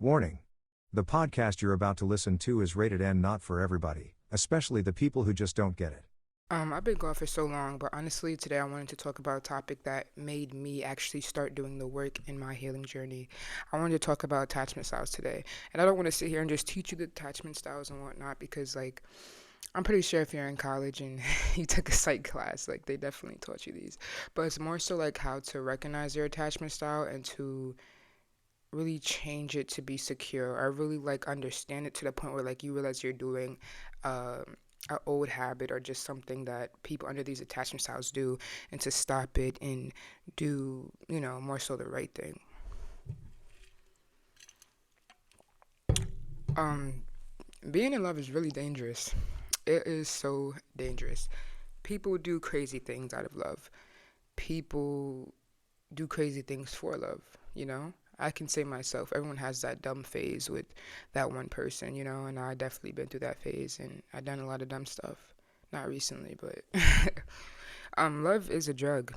Warning. The podcast you're about to listen to is rated N, not for everybody, especially the people who just don't get it. I've been gone for so long, but honestly, today I wanted to talk about a topic that made me actually start doing the work in my healing journey. I wanted to talk about attachment styles today. And I don't want to sit here and just teach you the attachment styles and whatnot because, I'm pretty sure if you're in college and you took a psych class, they definitely taught you these. But it's more so how to recognize your attachment style and to really change it to be secure. I really understand it to the point where you realize you're doing uh, an old habit or just something that people under these attachment styles do, and to stop it and do more so the right thing. Um, Being in love is really dangerous. It is so dangerous. People do crazy things out of love. People do crazy things for love, you know? I can say myself, everyone has that dumb phase with that one person, and I definitely been through that phase and I done a lot of dumb stuff. Not recently, but love is a drug.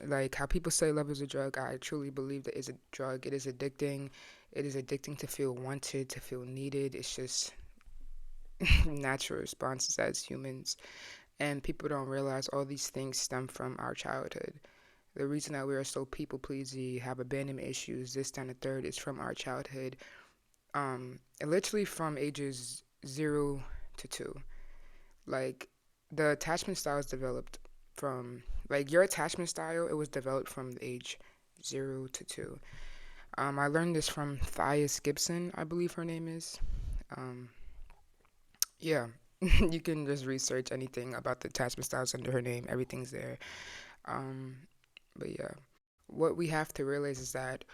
Like how people say love is a drug, I truly believe that it's a drug. It is addicting. It is addicting to feel wanted, to feel needed. It's just natural responses as humans. And people don't realize all these things stem from our childhood. The reason that we are so people pleasy, have abandonment issues, this, that, and the third is from our childhood. Literally from ages 0 to 2. Like the attachment style is developed from your attachment style. It was developed from the age 0 to 2. I learned this from Thias Gibson, I believe her name is. Um, yeah, you can just research anything about the attachment styles under her name. Everything's there. Um, but yeah, what we have to realize is that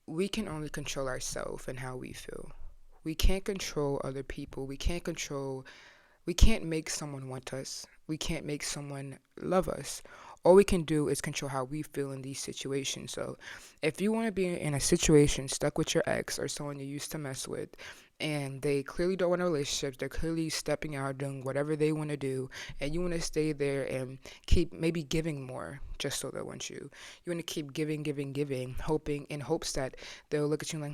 we can only control ourselves and how we feel. We can't control other people. We can't make someone want us. We can't make someone love us. All we can do is control how we feel in these situations. So if you want to be in a situation stuck with your ex or someone you used to mess with, and they clearly don't want a relationship, they're clearly stepping out, doing whatever they want to do, and you want to stay there and keep maybe giving more just so they want you. You want to keep giving, giving, giving, hoping in hopes that they'll look at you like,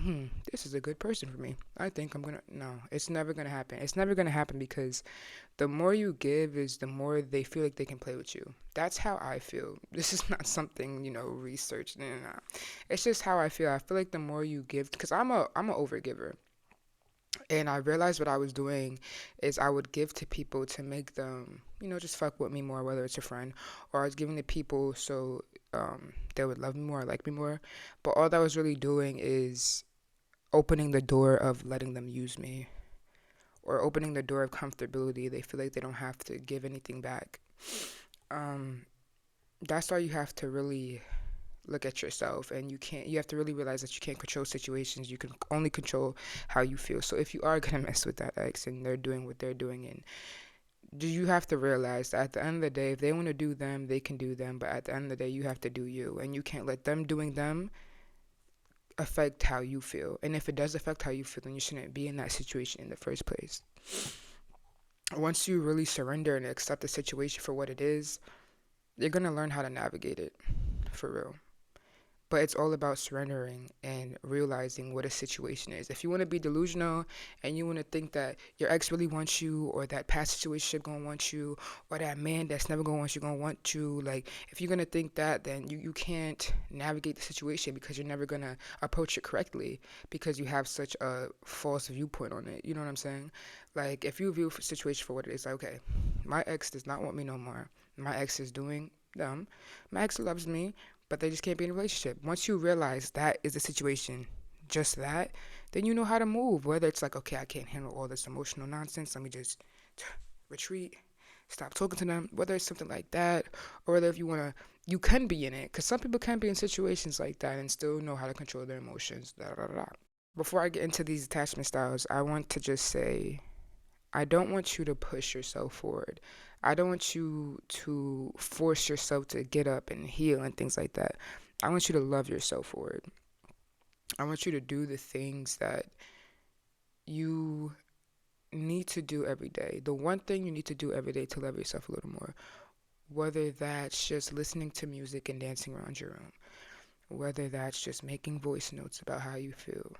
this is a good person for me. I think I'm gonna. No, it's never gonna happen. It's never gonna happen because the more you give is the more they feel like they can play with you. That's how I feel. This is not something, researched. No, no, no. It's just how I feel. I feel like the more you give, because I'm a overgiver. And I realized what I was doing is I would give to people to make them, just fuck with me more, whether it's a friend, or I was giving to people so they would love me more, like me more. But all that was really doing is opening the door of letting them use me, or opening the door of comfortability. They feel like they don't have to give anything back. Um, that's why you have to really look at yourself, and you have to really realize that you can't control situations. You can only control how you feel. So if you are gonna mess with that ex and they're doing what they're doing, and you have to realize that at the end of the day, if they want to do them, they can do them, but at the end of the day, you have to do you, and you can't let them doing them affect how you feel. And if it does affect how you feel, then you shouldn't be in that situation in the first place. Once you really surrender and accept the situation for what it is, you're gonna learn how to navigate it for real. But it's all about surrendering and realizing what a situation is. If you want to be delusional and you want to think that your ex really wants you, or that past situation gonna want you, or that man that's never gonna want you gonna want you, if you're gonna think that, then you can't navigate the situation because you're never gonna approach it correctly because you have such a false viewpoint on it. You know what I'm saying? If you view the situation for what it is, okay, my ex does not want me no more. My ex is doing dumb. My ex loves me, but they just can't be in a relationship. Once you realize that is the situation, just that, then you know how to move. Whether it's okay, I can't handle all this emotional nonsense, let me just retreat, stop talking to them. Whether it's something like that, or whether if you can be in it, because some people can be in situations like that and still know how to control their emotions. Da, da, da, da. Before I get into these attachment styles, I want to just say, I don't want you to push yourself forward. I don't want you to force yourself to get up and heal and things like that. I want you to love yourself forward. I want you to do the things that you need to do every day. The one thing you need to do every day to love yourself a little more. Whether that's just listening to music and dancing around your room. Whether that's just making voice notes about how you feel.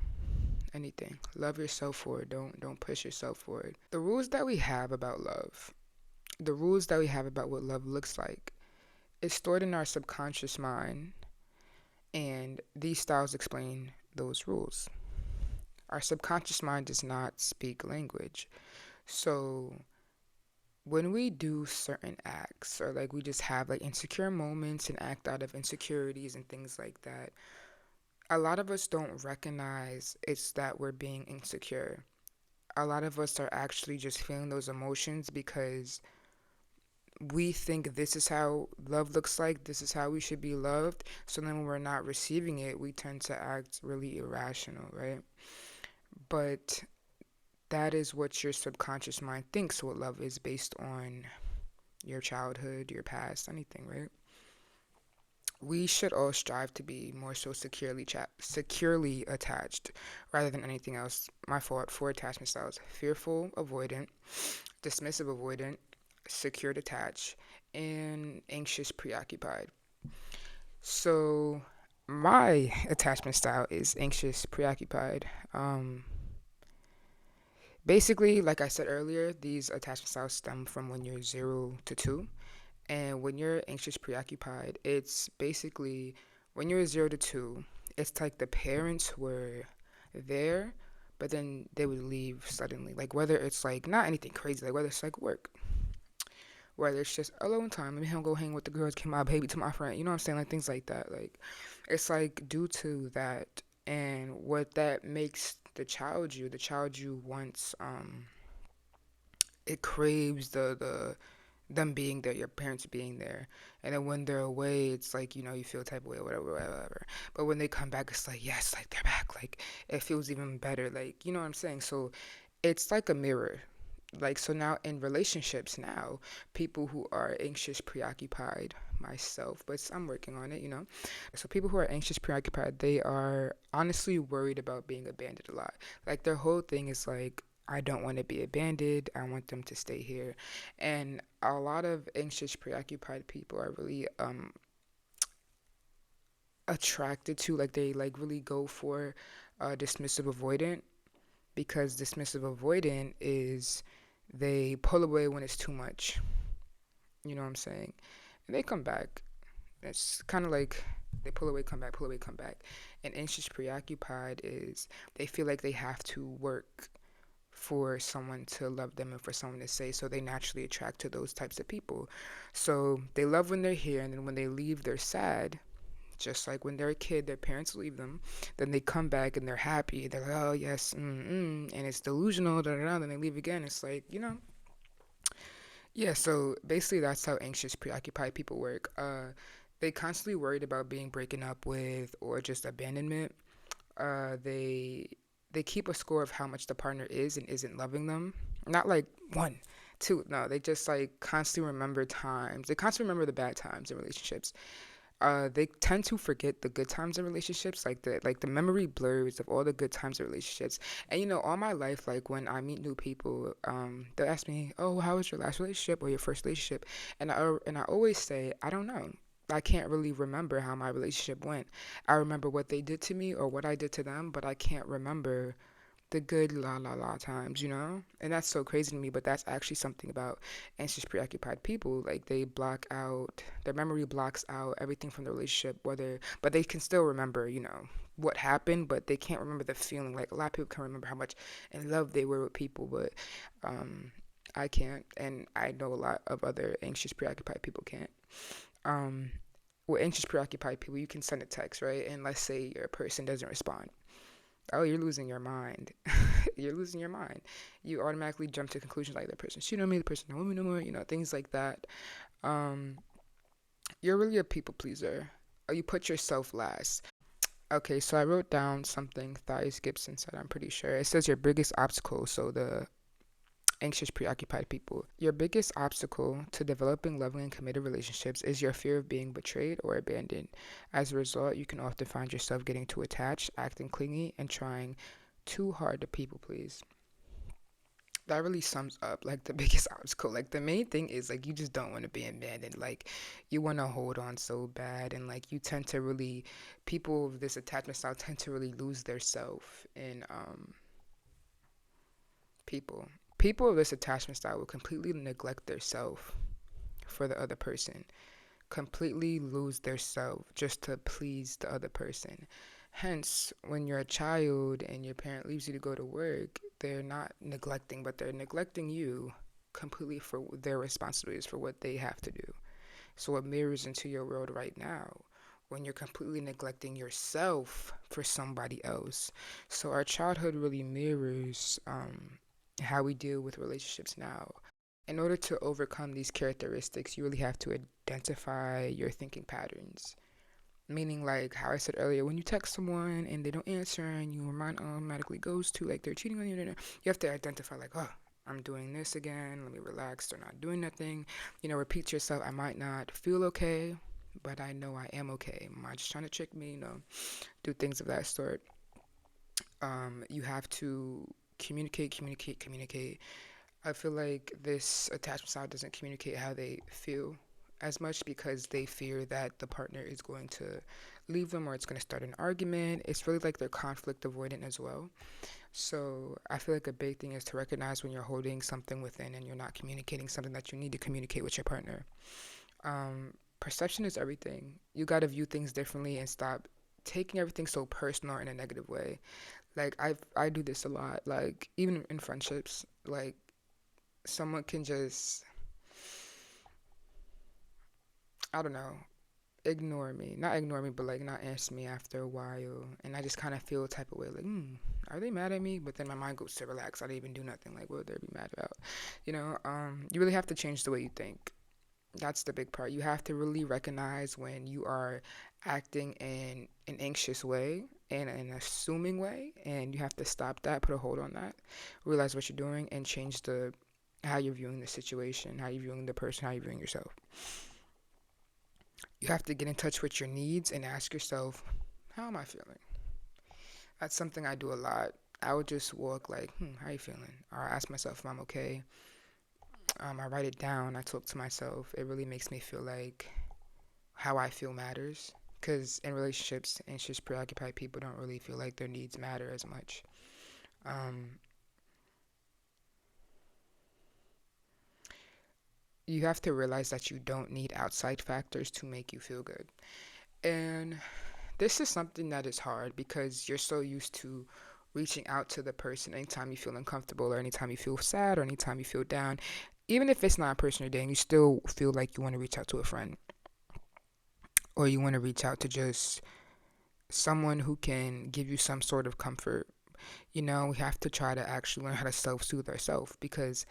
anything. Love yourself for it. Don't push yourself for it. The rules that we have about love, the rules that we have about what love looks like, is stored in our subconscious mind, and these styles explain those rules. Our subconscious mind does not speak language. So when we do certain acts, or like we just have like insecure moments and act out of insecurities and things like that, a lot of us don't recognize it's that we're being insecure. A lot of us are actually just feeling those emotions because we think this is how love looks like, this is how we should be loved. So then when we're not receiving it, we tend to act really irrational, right? But that is what your subconscious mind thinks what love is, based on your childhood, your past, anything, right? We should all strive to be more so securely attached rather than anything else. My fault. For attachment styles: fearful, avoidant; dismissive, avoidant; secure, attached; and anxious, preoccupied. So my attachment style is anxious, preoccupied. Basically, like I said earlier, these attachment styles stem from when you're 0 to 2. And when you're anxious, preoccupied, it's basically when you're 0 to 2, it's like the parents were there, but then they would leave suddenly. Like whether it's like not anything crazy, like whether it's like work, whether it's just alone time, let me go hang with the girls, get my baby to my friend, you know what I'm saying? Like things like that. Like it's like due to that, and what that makes the child you wants, it craves the them being there, your parents being there. And then when they're away, it's like, you feel type of way, whatever, whatever. But when they come back, it's like, yes, like they're back. Like it feels even better. Like, you know what I'm saying? So it's like a mirror. Like, so now in relationships now, people who are anxious, preoccupied, myself, but I'm working on it, you know? So people who are anxious, preoccupied, they are honestly worried about being abandoned a lot. Like their whole thing is like, I don't want to be abandoned. I want them to stay here. And a lot of anxious, preoccupied people are really attracted to, like they like really go for dismissive avoidant, because dismissive avoidant is they pull away when it's too much. You know what I'm saying? And they come back. It's kind of like they pull away, come back, pull away, come back. And anxious, preoccupied is they feel like they have to work for someone to love them and for someone to say, so they naturally attract to those types of people. So they love when they're here, and then when they leave, they're sad. Just like when they're a kid, their parents leave them, then they come back and they're happy. They're like, oh yes, and it's delusional. Da, da, da. Then they leave again. It's like, yeah. So basically, that's how anxious, preoccupied people work. They constantly worried about being broken up with or just abandonment. They keep a score of how much the partner is and isn't loving them. Not like 1, 2. No, they just like constantly remember times. They constantly remember the bad times in relationships. They tend to forget the good times in relationships, like the memory blurs of all the good times in relationships. And all my life, like when I meet new people, they'll ask me, "Oh, how was your last relationship or your first relationship?" And I always say, "I don't know. I can't really remember how my relationship went. I remember what they did to me or what I did to them, but I can't remember the good la times. And that's so crazy to me, but that's actually something about anxious, preoccupied people. Like they block out, their memory blocks out everything from the relationship, but they can still remember, what happened, but they can't remember the feeling. Like a lot of people can remember how much in love they were with people, but I can't, and I know a lot of other anxious, preoccupied people can't. Um, with anxious, preoccupied people, you can send a text, right? And let's say your person doesn't respond. Oh, you're losing your mind. You're losing your mind. You automatically jump to conclusions like that person cheated on me, the person don't want me no more, things like that. Um, you're really a people pleaser. Or you put yourself last. Okay, so I wrote down something Thais Gibson said, I'm pretty sure. It says your biggest obstacle, so the anxious, preoccupied people. Your biggest obstacle to developing loving and committed relationships is your fear of being betrayed or abandoned. As a result, you can often find yourself getting too attached, acting clingy, and trying too hard to people please. That really sums up like the biggest obstacle. Like the main thing is like you just don't want to be abandoned. Like you want to hold on so bad, and like you tend to really, people with this attachment style tend to really lose their self in people. People with this attachment style will completely neglect their self for the other person, completely lose their self just to please the other person. Hence, when you're a child and your parent leaves you to go to work, they're not neglecting, but they're neglecting you completely for their responsibilities for what they have to do. So it mirrors into your world right now when you're completely neglecting yourself for somebody else. So our childhood really mirrors how we deal with relationships now. In order to overcome these characteristics, you really have to identify your thinking patterns. Meaning, like how I said earlier, when you text someone and they don't answer and your mind automatically goes to like they're cheating on you, you have to identify, like, oh, I'm doing this again. Let me relax. They're not doing nothing. Repeat to yourself, I might not feel okay, but I know I am okay. Am I just trying to trick me? Do things of that sort. You have to communicate, communicate, communicate. I feel like this attachment style doesn't communicate how they feel as much because they fear that the partner is going to leave them or it's going to start an argument. It's really like they're conflict avoidant as well. So I feel like a big thing is to recognize when you're holding something within and you're not communicating something that you need to communicate with your partner. Perception is everything. You got to view things differently and stop taking everything so personal in a negative way. Like I do this a lot. Like even in friendships, like someone can just, I don't know, ignore me. Not ignore me, but like not answer me after a while. And I just kind of feel a type of way like, are they mad at me? But then my mind goes to relax. I didn't even do nothing. Like, what would they be mad about? You really have to change the way you think. That's the big part. You have to really recognize when you are acting in an anxious way and an assuming way, and you have to stop that, put a hold on that, realize what you're doing, and change the how you're viewing the situation, how you're viewing the person, how you're viewing yourself. You have to get in touch with your needs and ask yourself, how am I feeling? That's something I do a lot. I would just walk like, how you feeling? Or I ask myself if I'm okay. I write it down. I talk to myself. It really makes me feel like how I feel matters. Because in relationships, anxious, preoccupied people don't really feel like their needs matter as much. Um, you have to realize that you don't need outside factors to make you feel good. And this is something that is hard because you're so used to reaching out to the person anytime you feel uncomfortable or anytime you feel sad or anytime you feel down. Even if it's not a person you're dating, you still feel like you want to reach out to a friend or you want to reach out to just someone who can give you some sort of comfort. We have to try to actually learn how to self-soothe ourselves because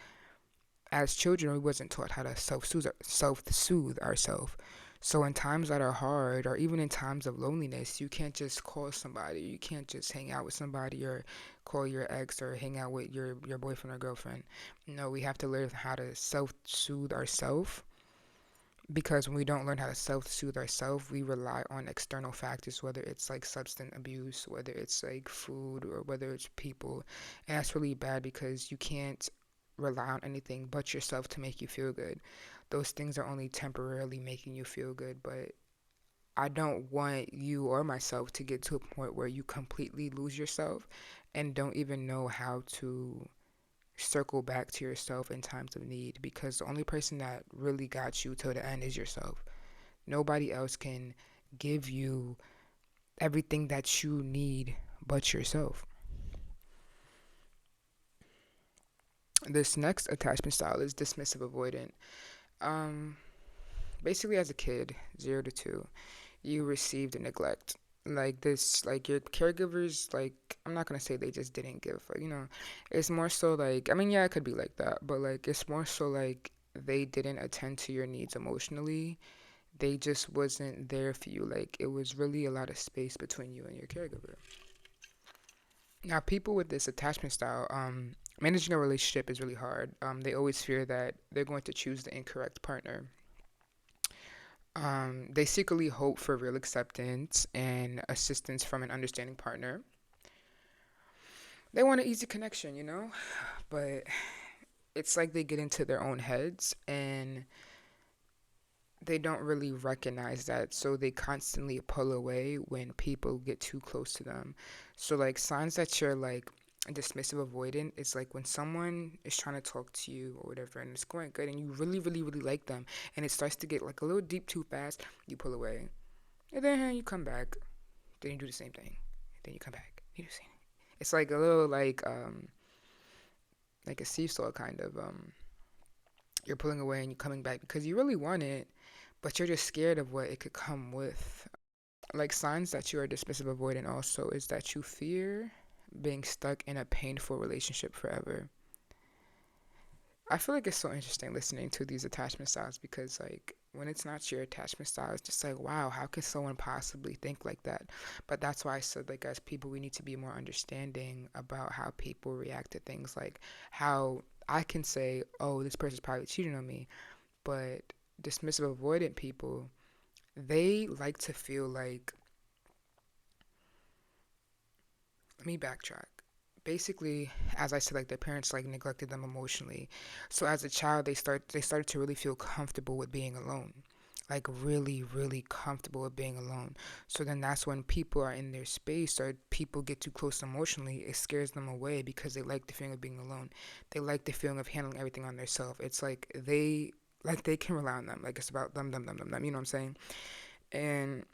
as children we wasn't taught how to self-soothe ourselves. So in times that are hard or even in times of loneliness, you can't just call somebody. You can't just hang out with somebody or call your ex or hang out with your boyfriend or girlfriend. No, we have to learn how to self-soothe ourselves because when we don't learn how to self-soothe ourselves, we rely on external factors, whether it's like substance abuse, whether it's like food, or whether it's people. And that's really bad because you can't rely on anything but yourself to make you feel good. Those things are only temporarily making you feel good, but I don't want you or myself to get to a point where you completely lose yourself and don't even know how to circle back to yourself in times of need because the only person that really got you till the end is yourself. Nobody else can give you everything that you need but yourself. This next attachment style is dismissive avoidant. Um, Basically, as a kid, 0 to 2, you received a neglect. Like this, like your caregivers, like, I'm not gonna say they just didn't give, it's more so like, I mean, yeah, it could be like that, but like, it's more so like they didn't attend to your needs emotionally. They just wasn't there for you. Like, it was really a lot of space between you and your caregiver. Now, people with this attachment style, managing a relationship is really hard. They always fear that they're going to choose the incorrect partner. They secretly hope for real acceptance and assistance from an understanding partner. They want an easy connection, but it's like they get into their own heads and they don't really recognize that, so they constantly pull away when people get too close to them. So like signs that you're like dismissive avoidant, it's like when someone is trying to talk to you or whatever and it's going good and you really really really like them and it starts to get like a little deep too fast, you pull away. And then you come back, then you do the same thing. Then you come back, you do the same thing. It's like a little like a seesaw kind of you're pulling away and you're coming back because you really want it, but you're just scared of what it could come with. Like signs that you are dismissive avoidant also is that you fear being stuck in a painful relationship forever. I feel like it's so interesting listening to these attachment styles because like when it's not your attachment style, it's just like wow, how could someone possibly think like that? But that's why I said like as people we need to be more understanding about how people react to things, like how I can say, oh, this person's probably cheating on me, but dismissive avoidant people, they like to feel like, let me backtrack. Basically, as I said, like their parents like neglected them emotionally. So as a child, they started to really feel comfortable with being alone. Like really, really comfortable with being alone. So then that's when people are in their space or people get too close emotionally, it scares them away because they like the feeling of being alone. They like the feeling of handling everything on themselves. It's like they can rely on them. Like it's about them. You know what I'm saying? And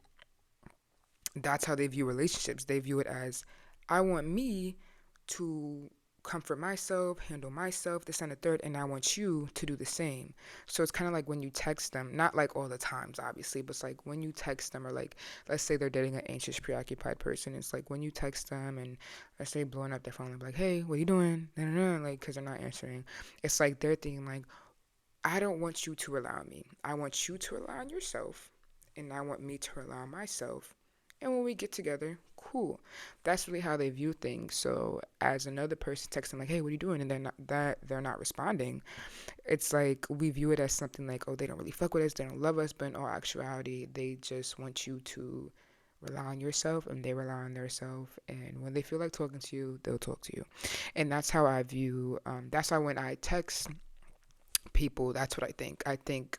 that's how they view relationships. They view it as, I want me to comfort myself, handle myself, this and the third, and I want you to do the same. So it's kind of like when you text them, not like all the times, obviously, but it's like when you text them, or like, let's say they're dating an anxious, preoccupied person. It's like when you text them and let's say blowing up their phone, like, hey, what are you doing? Like, because they're not answering. It's like they're thinking, like, I don't want you to rely on me. I want you to rely on yourself, and I want me to rely on myself. And when we get together, cool. That's really how they view things. So as another person texts them like, "Hey, what are you doing?" and they're not responding, it's like we view it as something like, "Oh, they don't really fuck with us. They don't love us." But in all actuality, they just want you to rely on yourself, and they rely on themselves. And when they feel like talking to you, they'll talk to you. And that's how I view. That's why when I text people, that's what I think. I think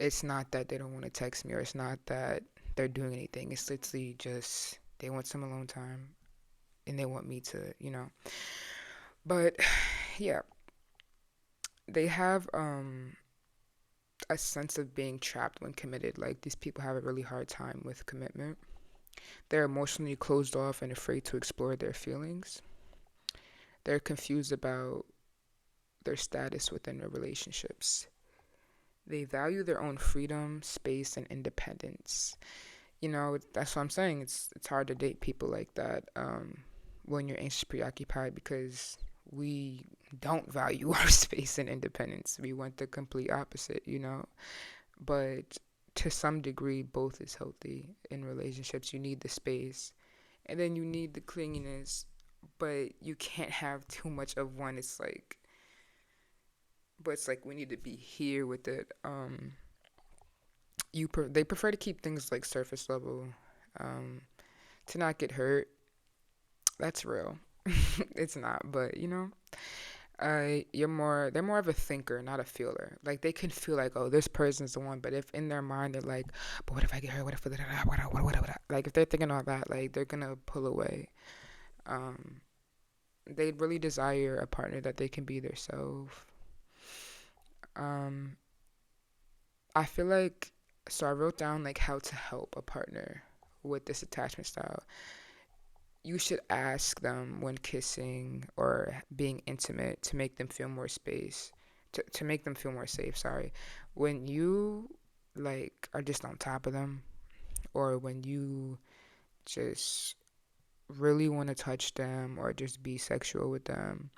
it's not that they don't want to text me or it's not that they're doing anything. It's literally just they want some alone time and they want me to, you know. But yeah, they have a sense of being trapped when committed. Like these people have a really hard time with commitment. They're emotionally closed off and afraid to explore their feelings. They're confused about their status within their relationships. They value their own freedom, space, and independence. You know, that's what I'm saying. It's hard to date people like that when you're anxious, preoccupied, because we don't value our space and independence. We want the complete opposite, you know. But to some degree, both is healthy in relationships. You need the space, and then you need the clinginess, but you can't have too much of one. It's like we need to be here with it. They prefer to keep things like surface level, um, to not get hurt. That's real. It's not, but you know, they're more of a thinker, not a feeler. Like they can feel like, oh, this person's the one, but if in their mind they're like, but what if I get hurt? What if like if they're thinking all that, like they're gonna pull away. Um, they really desire a partner that they can be themselves. Um, I feel like so I wrote down like how to help a partner with this attachment style. You should ask them when kissing or being intimate to make them feel more space, to make them feel more safe, sorry. When you like are just on top of them or when you just really want to touch them or just be sexual with them,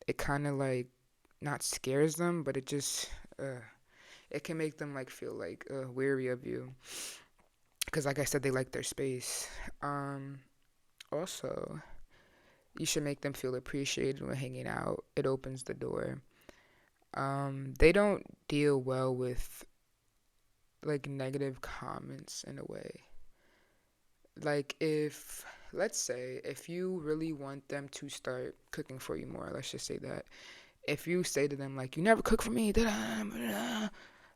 it kind of like not scares them, but it can make them like feel like weary of you because like I said, they like their space. Um, Also, you should make them feel appreciated when hanging out. It opens the door. They don't deal well with like negative comments in a way. Like if let's say if you really want them to start cooking for you more, let's just say that. If you say to them like, "You never cook for me," da-da,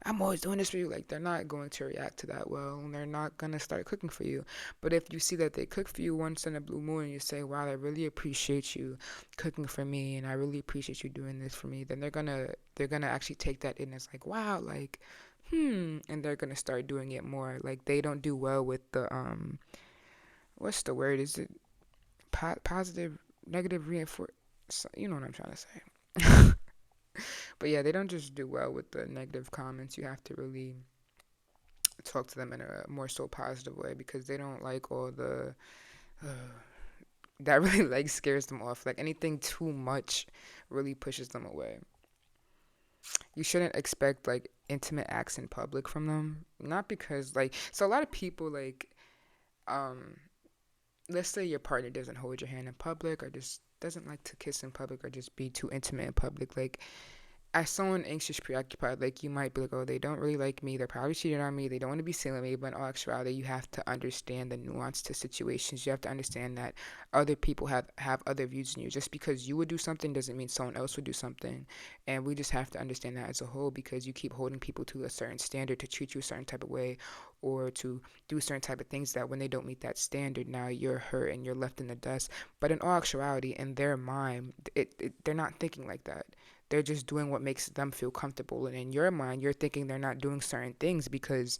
I'm always doing this for you. Like, they're not going to react to that well, and they're not gonna start cooking for you. But if you see that they cook for you once in a blue moon, and you say, "Wow, I really appreciate you cooking for me, and I really appreciate you doing this for me," then they're gonna actually take that in as like, "Wow, like, and they're gonna start doing it more. Like, they don't do well with the what's the word? Is it positive, negative reinforce? You know what I'm trying to say. But yeah, they don't just do well with the negative comments. You have to really talk to them in a more so positive way because they don't like all the that really like scares them off. Like anything too much really pushes them away. You shouldn't expect like intimate acts in public from them. Not because like so a lot of people like um let's say your partner doesn't hold your hand in public or just doesn't like to kiss in public or just be too intimate in public. Like as someone anxious, preoccupied, like you might be like, oh, they don't really like me. They're probably cheating on me. They don't want to be seeing me. But in all actuality, you have to understand the nuance to situations. You have to understand that other people have other views than you. Just because you would do something doesn't mean someone else would do something. And we just have to understand that as a whole because you keep holding people to a certain standard to treat you a certain type of way or to do certain type of things that when they don't meet that standard, now you're hurt and you're left in the dust. But in all actuality, in their mind, they're not thinking like that. They're just doing what makes them feel comfortable. And in your mind, you're thinking they're not doing certain things because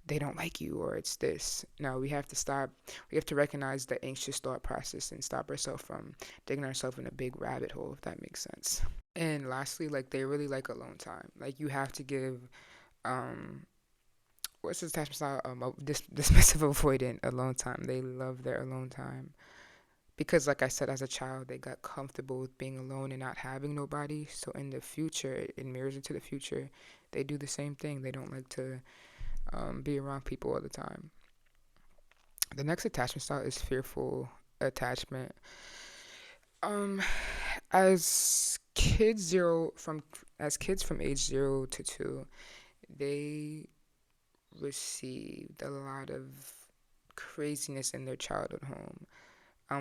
they don't like you or it's this. No, we have to stop. We have to recognize the anxious thought process and stop ourselves from digging ourselves in a big rabbit hole, if that makes sense. And lastly, like they really like alone time. Like you have to give, um, what's this attachment style? Dismissive avoidant alone time. They love their alone time. Because like I said, as a child they got comfortable with being alone and not having nobody, so in the future it mirrors into the future they do the same thing. They don't like to be around people all the time. The next attachment style is fearful attachment. um as kids from age 0 to 2, they received a lot of craziness in their childhood home.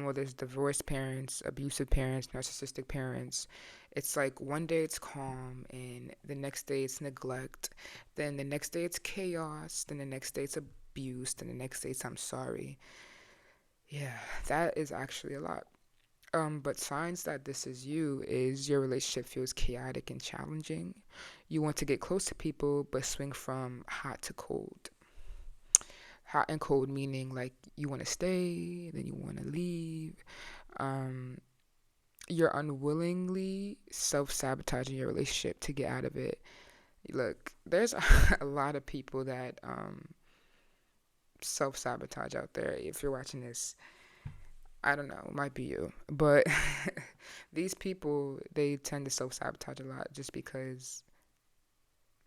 Whether it's divorced parents, abusive parents, narcissistic parents. It's like one day it's calm, and the next day it's neglect. Then the next day it's chaos. Then the next day it's abuse. Then the next day it's I'm sorry. Yeah, that is actually a lot. But signs that this is you is your relationship feels chaotic and challenging. You want to get close to people, but swing from hot to cold. Hot and cold meaning like you want to stay, then you want to leave. Um, you're unwillingly self-sabotaging your relationship to get out of it. Look, there's a lot of people that self-sabotage out there. If you're watching this, I don't know, it might be you, but these people, they tend to self-sabotage a lot just because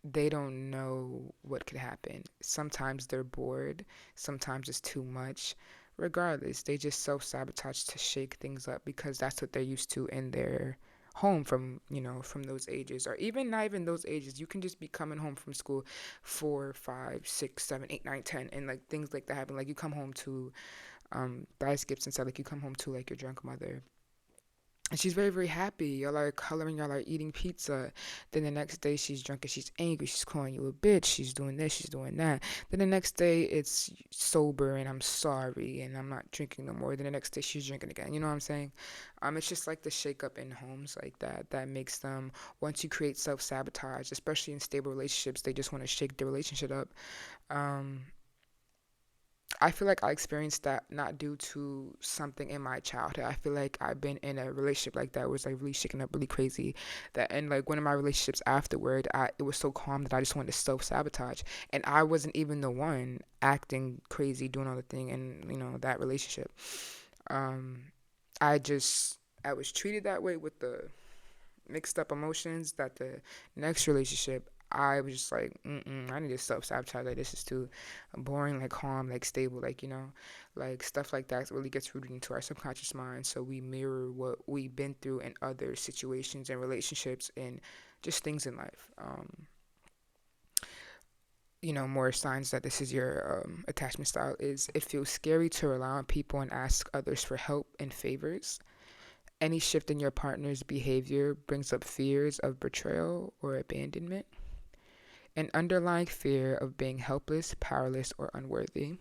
they don't know what could happen. Sometimes they're bored, sometimes it's too much. Regardless, they just self sabotage to shake things up because that's what they're used to in their home from from those ages, or even not even those ages. You can just be coming home from school 4, 5, 6, 7, 8, 9, 10, and like things like that happen. Like you come home to guy skips and stuff, like you come home to like your drunk mother and she's very, very happy. Y'all are coloring, y'all are eating pizza. Then the next day she's drunk and she's angry. She's calling you a bitch. She's doing this, she's doing that. Then the next day it's sober and I'm sorry and I'm not drinking no more. Then the next day she's drinking again. You know what I'm saying? It's just like the shake up in homes like that. That makes them, once you create self sabotage, especially in stable relationships, they just want to shake the relationship up. Um, I feel like I experienced that not due to something in my childhood. I feel like I've been in a relationship like that where it's like really shaking up, really crazy. That and like one of my relationships afterward, it was so calm that I just wanted to self sabotage, and I wasn't even the one acting crazy, doing all the thing in that relationship. Um, I was treated that way with the mixed up emotions that the next relationship I was just like, I need to self sabotage. Like this is too boring, like calm, like stable, like like stuff like that really gets rooted into our subconscious mind. So we mirror what we've been through in other situations and relationships and just things in life. More signs that this is your attachment style is it feels scary to rely on people and ask others for help and favors. Any shift in your partner's behavior brings up fears of betrayal or abandonment. An underlying fear of being helpless, powerless, or unworthy.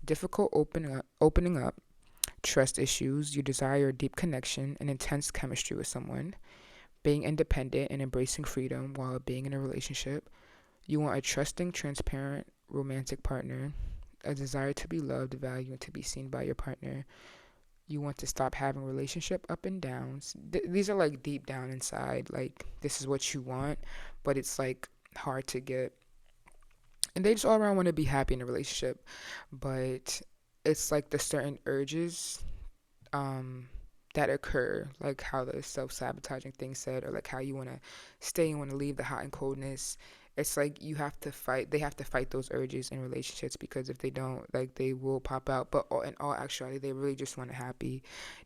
Difficult opening up. Trust issues. You desire a deep connection and intense chemistry with someone. Being independent and embracing freedom while being in a relationship. You want a trusting, transparent, romantic partner. A desire to be loved, valued, and to be seen by your partner. You want to stop having relationship up and downs. These are like deep down inside. Like, this is what you want, but it's like hard to get. And they just all around want to be happy in a relationship, but it's like the certain urges um, that occur, like how the self sabotaging thing said, or like how you want to stay and want to leave the hot and coldness. It's like you have to fight, they have to fight those urges in relationships because if they don't, like they will pop out. But in all actuality, they really just want a happy,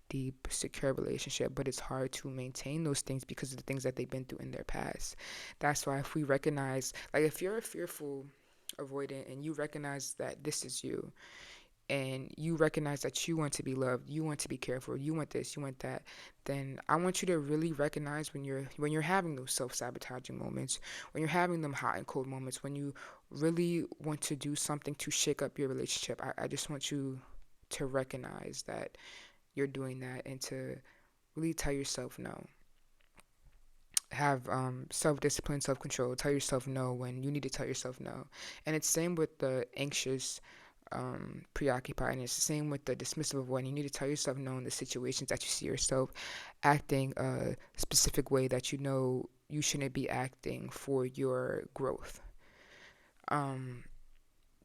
deep, secure relationship. But it's hard to maintain those things because of the things that they've been through in their past. That's why if we recognize, like if you're a fearful avoidant and you recognize that this is you, and you recognize that you want to be loved, you want to be cared for, you want this, you want that, then I want you to really recognize when you're having those self-sabotaging moments, when you're having them hot and cold moments, when you really want to do something to shake up your relationship. I just want you to recognize that you're doing that and to really tell yourself no. Have self-discipline, self-control. Tell yourself no when you need to tell yourself no. And it's same with the anxious, preoccupied, and it's the same with the dismissive of when you need to tell yourself no in the situations that you see yourself acting a specific way that you know you shouldn't be acting for your growth. Um,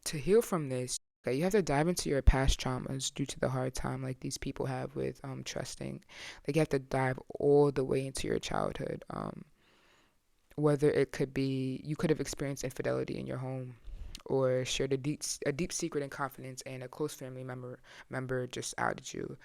to heal from this, okay, you have to dive into your past traumas due to the hard time like these people have with trusting. Like you have to dive all the way into your childhood. Whether it could be you could have experienced infidelity in your home or shared a deep secret in confidence and a close family member just outed you.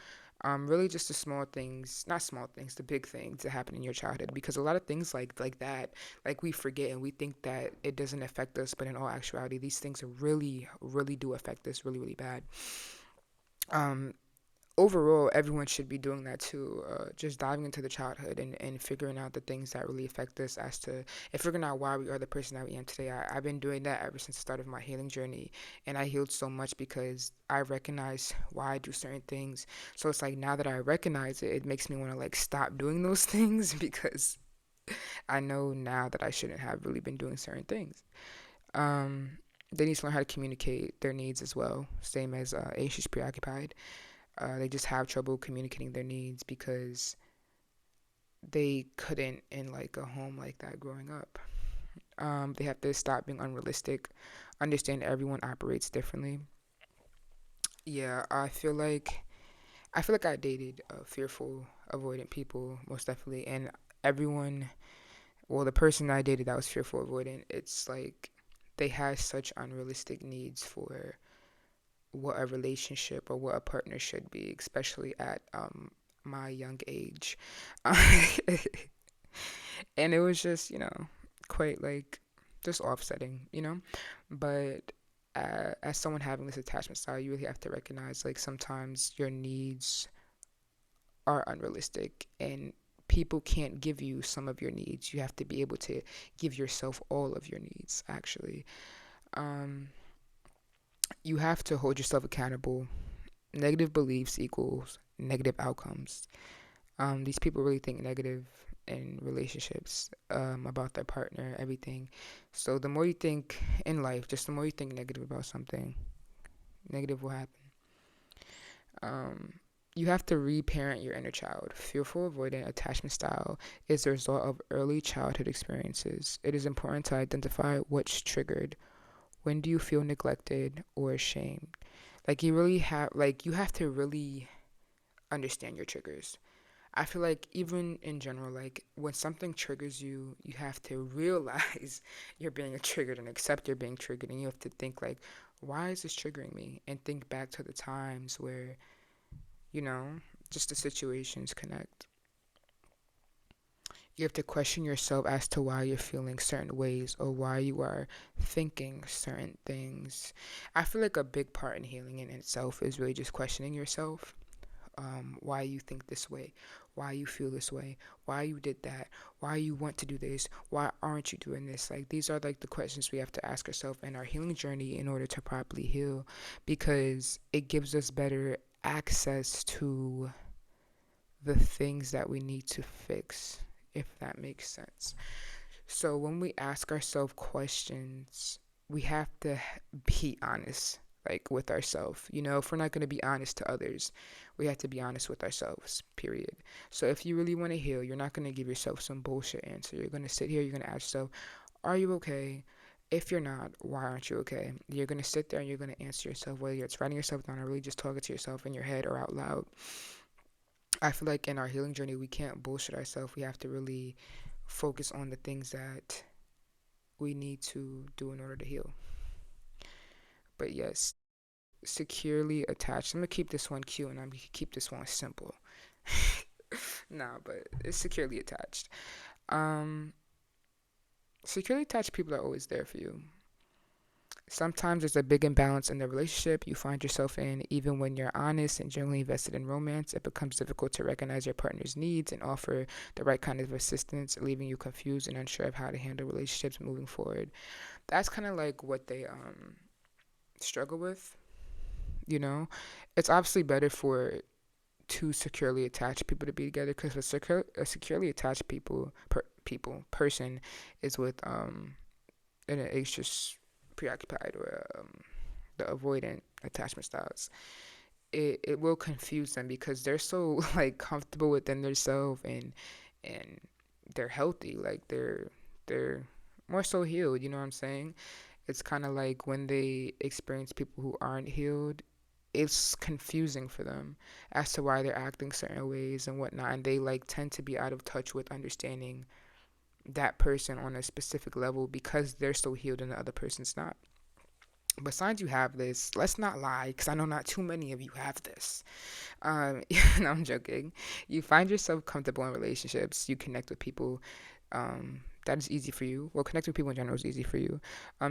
Really just the small things, not small things, the big things that happen in your childhood, because a lot of things like that, like we forget and we think that it doesn't affect us, but in all actuality these things really really do affect us really really bad. um Overall, everyone should be doing that too. Just diving into the childhood and figuring out the things that really affect us as to, and figuring out why we are the person that we am today. I've been doing that ever since the start of my healing journey. And I healed so much because I recognize why I do certain things. So it's like now that I recognize it, it makes me want to like stop doing those things because I know now that I shouldn't have really been doing certain things. Um, they need to learn how to communicate their needs as well, same as anxious preoccupied. They just have trouble communicating their needs because they couldn't in like a home like that growing up. They have to stop being unrealistic, understand everyone operates differently. Yeah, I feel like I dated fearful, avoidant people most definitely, and everyone. Well, the person I dated that was fearful, avoidant, it's like they had such unrealistic needs for what a relationship or what a partner should be, especially at my young age. And it was just, quite like just offsetting, But as someone having this attachment style, you really have to recognize like sometimes your needs are unrealistic and people can't give you some of your needs. You have to be able to give yourself all of your needs, actually. Um, you have to hold yourself accountable. Negative beliefs equals negative outcomes. These people really think negative in relationships, about their partner, everything. So the more you think in life, just the more you think negative about something, negative will happen. Um, you have to reparent your inner child. Fearful avoidant attachment style is the result of early childhood experiences. It is important to identify what's triggered. When do you feel neglected or ashamed? You have to really understand your triggers. I feel like even in general, like when something triggers you, you have to realize you're being triggered and accept you're being triggered, and you have to think like, why is this triggering me? And think back to the times where, you know, just the situations connect. You have to question yourself as to why you're feeling certain ways or why you are thinking certain things. I feel like a big part in healing in itself is really just questioning yourself. why you think this way, why you feel this way, why you did that, why you want to do this, why aren't you doing this. Like, these are like the questions we have to ask ourselves in our healing journey in order to properly heal, because it gives us better access to the things that we need to fix, if that makes sense. So when we ask ourselves questions, we have to be honest, like with ourselves. If we're not going to be honest to others, we have to be honest with ourselves, period. So if you really want to heal, you're not going to give yourself some bullshit answer. You're going to sit here, you're going to ask yourself, are you okay? If you're not, why aren't you okay? You're going to sit there and you're going to answer yourself, whether it's writing yourself down or really just talking to yourself in your head or out loud. I feel like in our healing journey, we can't bullshit ourselves. We have to really focus on the things that we need to do in order to heal. But yes, securely attached. I'm gonna keep this one cute and I'm gonna keep this one simple. Nah, but it's securely attached. Um, Securely attached people are always there for you. Sometimes there's a big imbalance in the relationship you find yourself in. Even when you're honest and genuinely invested in romance, it becomes difficult to recognize your partner's needs and offer the right kind of assistance, leaving you confused and unsure of how to handle relationships moving forward. That's kind of like what they struggle with. You know, it's obviously better for two securely attached people to be together, because a securely attached person is with an anxious, preoccupied, or the avoidant attachment styles. It will confuse them because they're so like comfortable within themselves, and they're healthy, like they're more so healed. You know what I'm saying? It's kind of like when they experience people who aren't healed, it's confusing for them as to why they're acting certain ways and whatnot, and they like tend to be out of touch with understanding that person on a specific level because they're so healed and the other person's not. But signs you have this, let's not lie, because I know not too many of you have this. No, I'm joking. You find yourself comfortable in relationships. You connect with people. That is easy for you. Well, connecting with people in general is easy for you.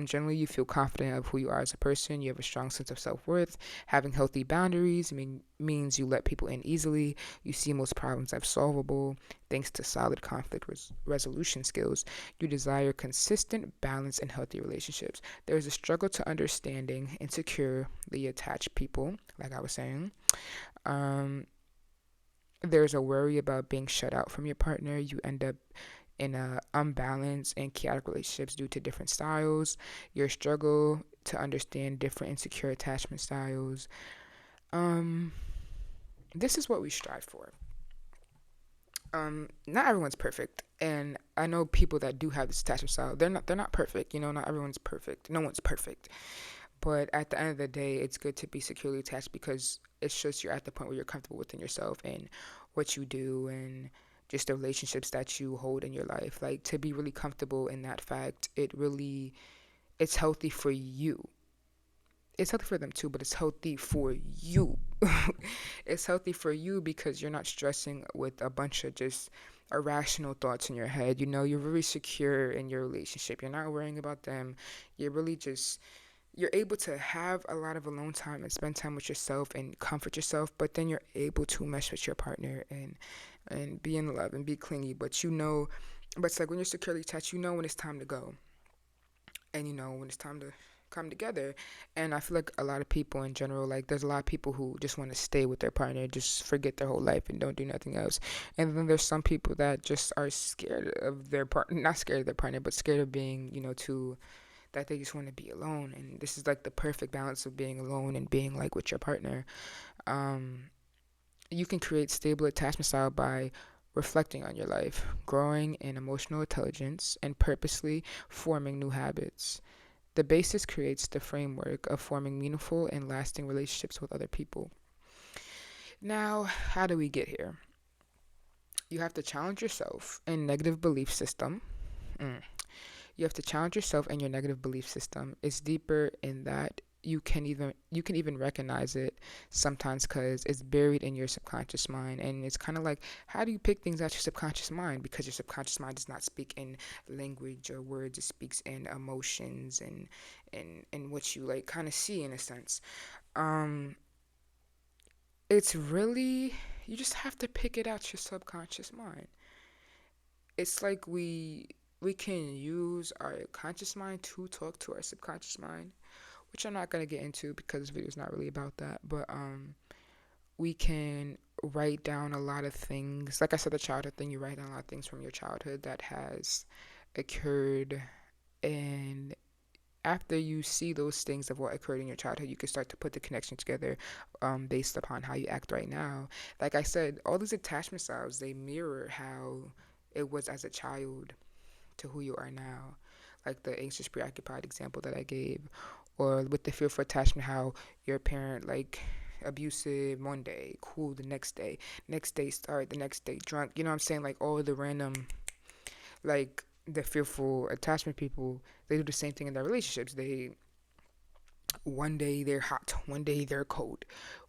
Generally, you feel confident of who you are as a person. You have a strong sense of self worth. Having healthy boundaries means you let people in easily. You see most problems as solvable thanks to solid conflict resolution skills. You desire consistent, balanced, and healthy relationships. There is a struggle to understanding insecurely attached people, like I was saying. Um, there's a worry about being shut out from your partner. You end up in a unbalanced and chaotic relationships due to different styles. Your struggle to understand different insecure attachment styles. Um, this is what we strive for. Not everyone's perfect, and I know people that do have this attachment style. They're not perfect. Not everyone's perfect. No one's perfect. But at the end of the day, it's good to be securely attached because it shows you're at the point where you're comfortable within yourself and what you do and just the relationships that you hold in your life. Like, to be really comfortable in that fact, it's healthy for you. It's healthy for them too, but it's healthy for you. It's healthy for you because you're not stressing with a bunch of just irrational thoughts in your head. You're very secure in your relationship. You're not worrying about them. You're really just you're able to have a lot of alone time and spend time with yourself and comfort yourself, but then you're able to mesh with your partner and be in love and be clingy. But it's like when you're securely attached, when it's time to go, and when it's time to come together. And I feel like a lot of people in general, like there's a lot of people who just want to stay with their partner, just forget their whole life and don't do nothing else. And then there's some people that just are scared of their partner, not scared of their partner, but scared of being, too, that they just want to be alone. And this is like the perfect balance of being alone and being like with your partner. um you can create stable attachment style by reflecting on your life, growing in emotional intelligence, and purposely forming new habits. The basis creates the framework of forming meaningful and lasting relationships with other people. Now, how do we get here? You have to challenge yourself and negative belief system. Mm. You have to challenge yourself and your negative belief system. It's deeper in that you can even recognize it sometimes because it's buried in your subconscious mind. And it's kind of like, how do you pick things out your subconscious mind? Because your subconscious mind does not speak in language or words. It speaks in emotions and what you like kind of see in a sense. um It's really, you just have to pick it out your subconscious mind. It's like we can use our conscious mind to talk to our subconscious mind, which I'm not gonna get into because this video is not really about that. But we can write down a lot of things. Like I said, the childhood thing, you write down a lot of things from your childhood that has occurred, and after you see those things of what occurred in your childhood, you can start to put the connection together based upon how you act right now. Like I said, all these attachment styles, they mirror how it was as a child to who you are now. Like the anxious, preoccupied example that I gave, or with the fearful attachment, how your parent, like, abusive one day, cool the next day start, the next day drunk. You know what I'm saying? Like all the random, like the fearful attachment people, they do the same thing in their relationships. They one day they're hot, one day they're cold,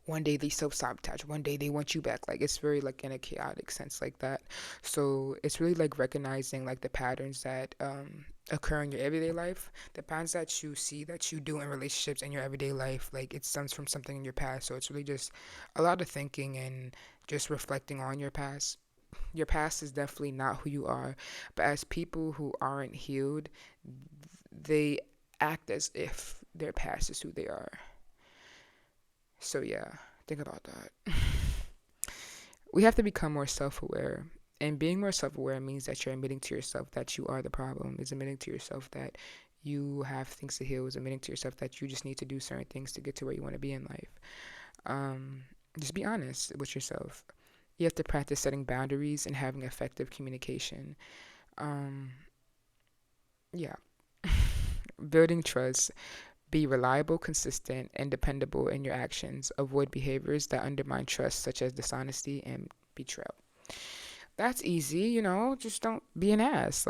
one day they self-sabotage, one day they want you back. Like it's very like in a chaotic sense like that. So it's really like recognizing like the patterns that occur in your everyday life, the patterns that you see that you do in relationships in your everyday life. Like it stems from something in your past. So it's really just a lot of thinking and just reflecting on your past. Your past is definitely not who you are, but as people who aren't healed, they act as if their past is who they are. So yeah, think about that. We have to become more self-aware. And being more self-aware means that you're admitting to yourself that you are the problem. Is admitting to yourself that you have things to heal. Is admitting to yourself that you just need to do certain things to get to where you want to be in life. Just be honest with yourself. You have to practice setting boundaries and having effective communication. Yeah. Building trust. Be reliable, consistent, and dependable in your actions. Avoid behaviors that undermine trust, such as dishonesty and betrayal. That's easy, you know. Just don't be an ass.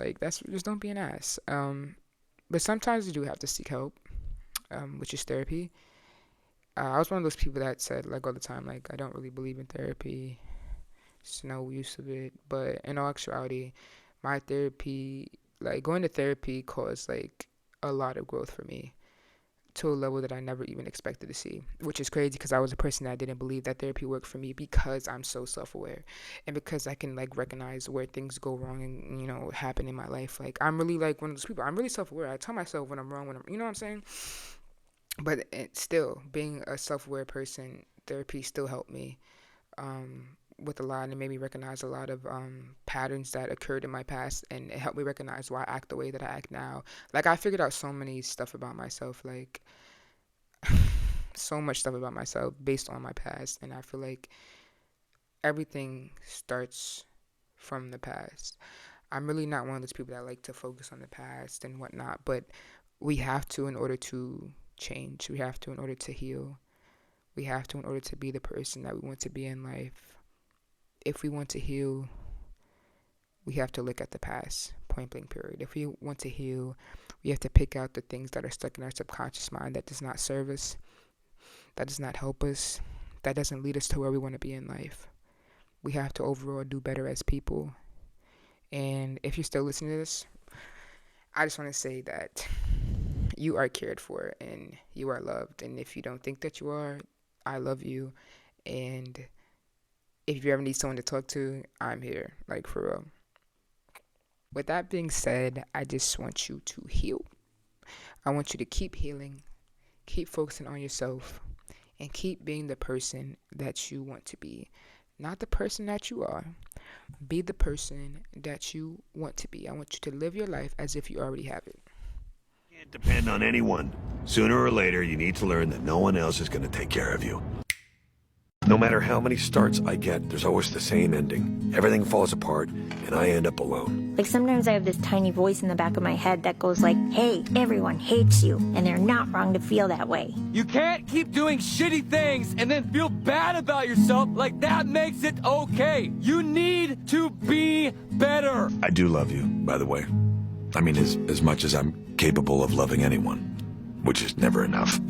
Just don't be an ass. But sometimes you do have to seek help, which is therapy. I was one of those people that said like all the time, like I don't really believe in therapy. It's no use of it. But in all actuality, my therapy, like going to therapy, caused like a lot of growth for me to a level that I never even expected to see, which is crazy because I was a person that didn't believe that therapy worked for me because I'm so self-aware and because I can like recognize where things go wrong and, you know, happen in my life. Like I'm really like one of those people. I'm really self-aware. I tell myself when I'm wrong, you know what I'm saying? But still, being a self-aware person, therapy still helped me with a lot, and it made me recognize a lot of patterns that occurred in my past, and it helped me recognize why I act the way that I act now. Like I figured out so many stuff about myself, like so much stuff about myself based on my past, and I feel like everything starts from the past. I'm really not one of those people that like to focus on the past and whatnot, but we have to in order to change. We have to in order to heal. We have to in order to be the person that we want to be in life. If we want to heal, we have to look at the past, point blank period. If we want to heal, we have to pick out the things that are stuck in our subconscious mind that does not serve us, that does not help us, that doesn't lead us to where we want to be in life. We have to overall do better as people. And if you're still listening to this, I just want to say that you are cared for and you are loved. And if you don't think that you are, I love you. And if you ever need someone to talk to, I'm here, like for real. With that being said, I just want you to heal. I want you to keep healing, keep focusing on yourself, and keep being the person that you want to be. Not the person that you are. Be the person that you want to be. I want you to live your life as if you already have it. Can't depend on anyone. Sooner or later, you need to learn that no one else is going to take care of you. No matter how many starts I get, there's always the same ending. Everything falls apart, and I end up alone. Like sometimes I have this tiny voice in the back of my head that goes like, hey, everyone hates you, and they're not wrong to feel that way. You can't keep doing shitty things and then feel bad about yourself. Like that makes it okay. You need to be better. I do love you, by the way. I mean, as much as I'm capable of loving anyone, which is never enough.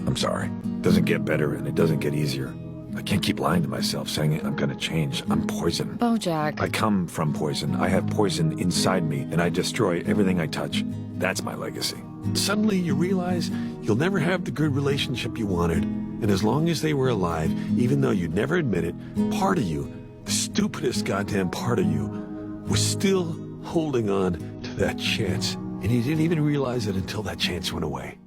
I'm sorry. It doesn't get better and it doesn't get easier. I can't keep lying to myself, saying I'm gonna change. I'm poison. Bojack. I come from poison. I have poison inside me, and I destroy everything I touch. That's my legacy. Suddenly you realize you'll never have the good relationship you wanted. And as long as they were alive, even though you'd never admit it, part of you, the stupidest goddamn part of you, was still holding on to that chance. And you didn't even realize it until that chance went away.